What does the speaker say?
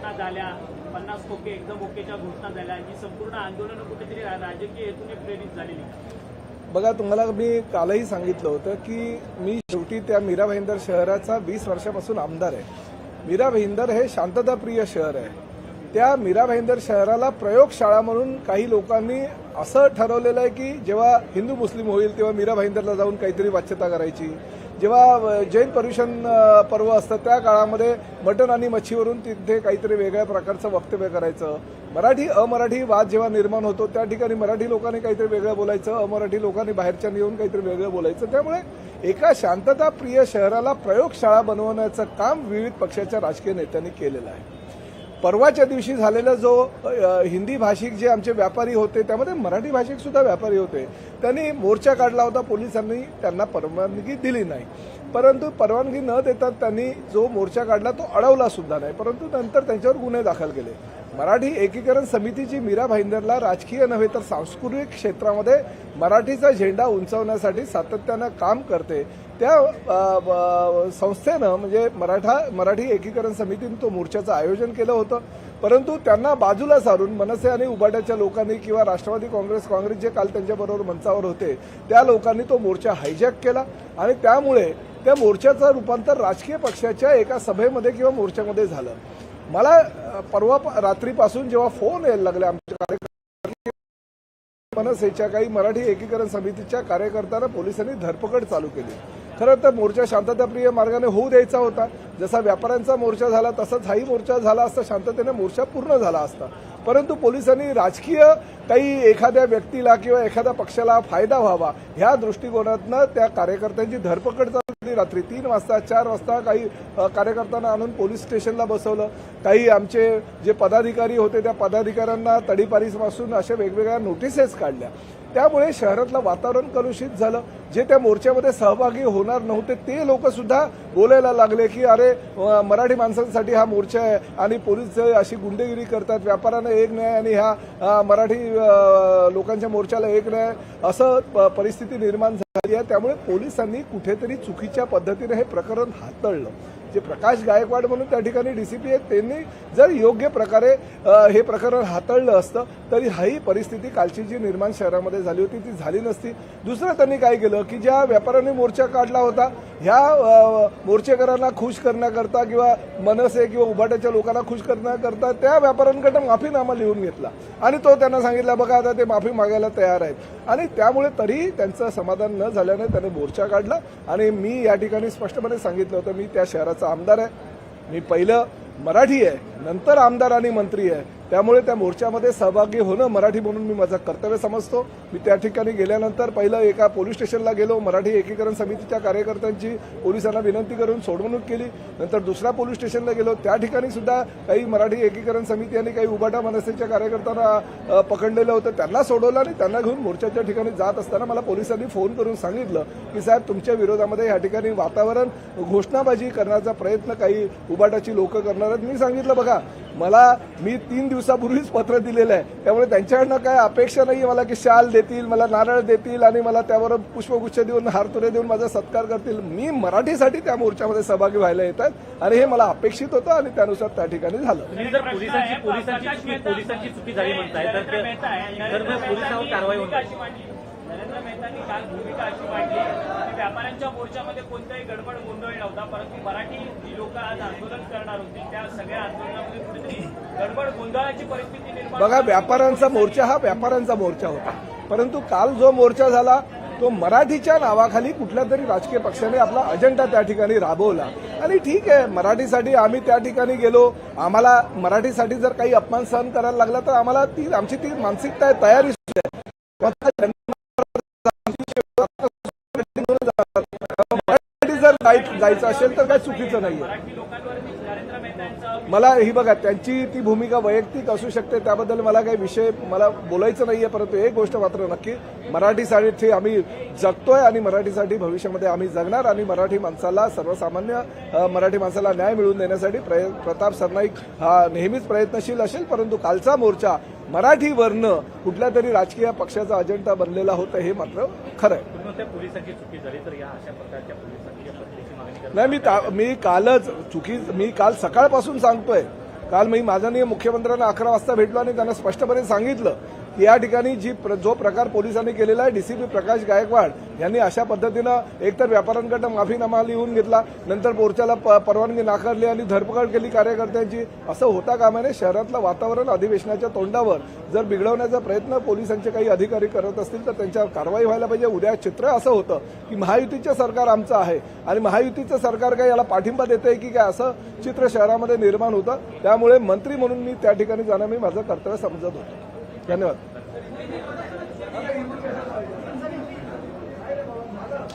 घोषणा झाल्या, 50 ओके एकदम ओकेच्या घोषणा झाल्या, ही संपूर्ण आंदोलनं कुठेतरी राजकीय हेतूने प्रेरित झालेली? बघा, तुम्हाला मी कालही सांगितलं होतं की मी शेवटी त्या मीरा भाईंदर शहराचा 20 वर्षापासून आमदार आहे. मीरा भाईंदर हे शांतताप्रिय शहर आहे. त्या मीरा भाईंदर शहराला प्रयोगशाळा म्हणून काही लोकांनी असं ठरवलेलं आहे की जेव्हा हिंदू मुस्लिम होईल तेव्हा मीरा भाईंदरला जाऊन काहीतरी वाच्यता करायची. जेव्हा जैन पर्युषण पर्व असतं त्या काळामध्ये मटण आणि मच्छीवरून तिथे काहीतरी वेगळ्या प्रकारचं वक्तव्य करायचं. मराठी अमराठी वाद जेव्हा निर्माण होतो त्या ठिकाणी मराठी लोकांनी काहीतरी वेगळं बोलायचं, अमराठी लोकांनी बाहेरच्या येऊन काहीतरी वेगळं बोलायचं. त्यामुळे एका शांतताप्रिय शहराला प्रयोगशाळा बनवण्याचं काम विविध पक्षाच्या राजकीय नेत्यांनी केलेलं आहे. परवाच्या दिवशी झालेला जो हिंदी भाषिक जे आमचे व्यापारी होते त्यामध्ये मराठी भाषिक सुद्धा व्यापारी होते, त्यांनी मोर्चा काढला होता. पोलिसांनी त्यांना परवानगी दिली नाही, परंतु परवानगी न देता त्यांनी जो मोर्चा काढला तो अडवला सुद्धा नाही, परंतु नंतर त्यांच्यावर गुन्हे दाखल केले. मराठी एकीकरण समितीची मीरा भाईंदरला राजकीय नव्हे तर सांस्कृतिक क्षेत्रामध्ये मराठीचा झेंडा उंचावण्यासाठी सातत्यानं काम करते. त्या संस्थेनं म्हणजे मराठी एकीकरण समितीने तो मोर्चाचं आयोजन केलं होतं, परंतु त्यांना बाजूला सारून मनसे आणि उबाटाच्या लोकांनी किंवा राष्ट्रवादी काँग्रेस जे काल त्यांच्याबरोबर मंचावर होते त्या लोकांनी तो मोर्चा हायजॅक केला आणि त्यामुळे त्या मोर्चाचं रूपांतर राजकीय पक्षाच्या एका सभेमध्ये किंवा मोर्चामध्ये झालं. मला परवा रात्रीपासून जेव्हा फोन यायला लागले आमच्या कार्यकर्त्यांना, मनसेच्या काही मराठी एकीकरण समितीच्या कार्यकर्त्यांना पोलिसांनी धरपकड चालू केली. खरं तर मोर्चा शांतताप्रिय मार्गाने होऊ द्यायचा होता. जसा व्यापाऱ्यांचा मोर्चा झाला तसाच हाही मोर्चा झाला असता, शांततेने मोर्चा पूर्ण झाला असता. परंतु पोलिसांनी राजकीय काही एखाद्या व्यक्तीला किंवा एखाद्या पक्षाला फायदा व्हावा ह्या दृष्टिकोनातनं त्या कार्यकर्त्यांची धरपकड चालू केली. रात्री 3 वाजता 4 वाजता काही कार्यकर्त्यांना आणून पोलीस स्टेशनला बसवलं. काही आमचे जे पदाधिकारी होते त्या पदाधिकाऱ्यांना तडीपारीपासून अशा वेगवेगळ्या नोटिसेस काढल्या. त्यामुळे शहरातलं वातावरण कलुषित झालं. जे त्या मोर्चामध्ये सहभागी होणार नव्हते ते लोक सुद्धा बोलायला लागले की अरे मराठी माणसांसाठी हा मोर्चा आहे आणि पोलीस अशी गुंडेगिरी करतात, व्यापाऱ्यांना एक नाही आणि ह्या मराठी लोकांच्या मोर्चाला एक नाही, असं परिस्थिती निर्माण झाली आहे. त्यामुळे पोलिसांनी कुठेतरी चुकीच्या पद्धतीने हे प्रकरण हाताळलं. जे प्रकाश गायकवाड म्हणून त्या ठिकाणी डीसीपी आहेत त्यांनी जर योग्य प्रकारे हे प्रकरण हाताळलं असतं तरी ही परिस्थिती कालची जी निर्माण शहरामध्ये झाली होती ती झाली नसती. दुसरं त्यांनी काय केलं की ज्या व्यापाऱ्यांनी मोर्चा काढला होता ह्या मोर्चेकरांना खुश करण्याकरता किंवा मनसे किंवा उभाट्याच्या लोकांना खुश करण्याकरता त्या व्यापाऱ्यांकडे माफीनामा लिहून घेतला आणि तो त्यांना सांगितला बघा आता ते माफी मागायला तयार आहेत आणि त्यामुळे तरी त्यांचं समाधान न झाल्याने त्याने मोर्चा काढला. आणि मी या ठिकाणी स्पष्टपणे सांगितलं होतं मी त्या शहराचा आमदार आहे, मी पहिलं मराठी आहे, नंतर आमदार आणि मंत्री आहे, त्यामुळे त्या मोर्चामध्ये सहभागी होणं मराठी म्हणून मी माझं कर्तव्य समजतो. मी त्या ठिकाणी गेल्यानंतर पहिलं एका पोलीस स्टेशनला गेलो, मराठी एकीकरण समितीच्या कार्यकर्त्यांची पोलिसांना विनंती करून सोडवणूक केली. नंतर दुसऱ्या पोलीस स्टेशनला गेलो, त्या ठिकाणी सुद्धा काही मराठी एकीकरण समिती आणि काही उबाटा मनसेच्या कार्यकर्त्यांना पकडलेलं होतं, त्यांना सोडवलं आणि त्यांना घेऊन मोर्चाच्या ठिकाणी जात असताना मला पोलिसांनी फोन करून सांगितलं की साहेब तुमच्या विरोधामध्ये या ठिकाणी वातावरण घोषणाबाजी करण्याचा प्रयत्न काही उबाटाची लोक करणार आहेत. मी सांगितलं बघा मी 3 दिवसापूर्वीच पत्र दिलेलं आहे, त्यामुळे त्यांच्याकडनं काय अपेक्षा नाही मला की शाल देतील, मला नारळ देतील आणि मला त्यावर पुष्पगुच्छ देऊन हारतुरे देऊन माझा सत्कार करतील. मी मराठीसाठी त्या मोर्चामध्ये सहभागी व्हायला येतात आणि हे मला अपेक्षित होतं आणि त्यानुसार त्या ठिकाणी झालं. पोलिसांची चुकी झाली म्हणताय तर पोलिसांवर कारवाई होणार. नरेंद्र मेहतांनी काल भूमिका अशी मांडली की व्यापाऱ्यांच्या मोर्चामध्ये कोणताही गडबड गोंधळ नव्हता, परंतु मराठी जी लोक आज आंदोलन करणार होती त्या सगळ्या आंदोलनामध्ये कुठेतरी गडबड गोंधळाची परिस्थिती निर्माण. बघा, व्यापाऱ्यांचा मोर्चा हा व्यापाऱ्यांचा मोर्चा होता, परंतु काल जो मोर्चा झाला तो मराठीच्या नावाखाली कुठल्या तरी राजकीय पक्षाने आपला अजेंडा त्या ठिकाणी राबवला. आणि ठीक आहे, मराठीसाठी आम्ही त्या ठिकाणी गेलो, आम्हाला मराठीसाठी जर काही अपमान सहन करायला लागला तर आम्हाला आमची ती मानसिकता आहे, तयारी जर जायचं असेल तर काही चुकीचं नाहीये. मला ही बघा त्यांची ती भूमिका वैयक्तिक असू शकते, त्याबद्दल मला काही विषय बोलायचं नाहीये, परंतु एक गोष्ट मात्र नक्की मराठीसाठी आम्ही जगतोय आणि मराठीसाठी भविष्यामध्ये आम्ही जगणार आणि मराठी माणसाला सर्वसामान्य मराठी माणसाला न्याय मिळवून देण्यासाठी प्रताप सरनाईक हा नेहमीच प्रयत्नशील असेल. परंतु कालचा मोर्चा मराठीवरनं कुठल्या तरी राजकीय पक्षाचा अजेंडा बनलेला होता हे मात्र खरं आहे. पोलिसांची चुकी झाली तर या अशा प्रकारच्या पोलिसांची नाही, मी काल सकाळपासून सांगतोय काल मी माननीय मुख्यमंत्र्यांना 11 वाजता भेटलो आणि त्यांना स्पष्टपणे सांगितलं की या ठिकाणी जो प्रकार पोलिसांनी केलेला आहे, डीसीपी प्रकाश गायकवाड यांनी अशा पद्धतीनं एकतर व्यापाऱ्यांकडनं माफीनामा लिहून घेतला, नंतर मोर्चाला परवानगी नाकारली आणि धरपकड केली कार्यकर्त्यांची. असं होता कामा नये. शहरातलं वातावरण अधिवेशनाच्या तोंडावर जर बिघडवण्याचा प्रयत्न पोलिसांचे काही अधिकारी करत असतील तर त्यांच्यावर कारवाई व्हायला पाहिजे. उद्या चित्र असं होतं की महायुतीचं सरकार आमचं आहे आणि महायुतीचं सरकार काय याला पाठिंबा देतंय की काय, असं चित्र शहरामध्ये निर्माण होतं. त्यामुळे मंत्री म्हणून मी त्या ठिकाणी जाणं मी माझं कर्तव्य समजत होतो. धन्यवाद.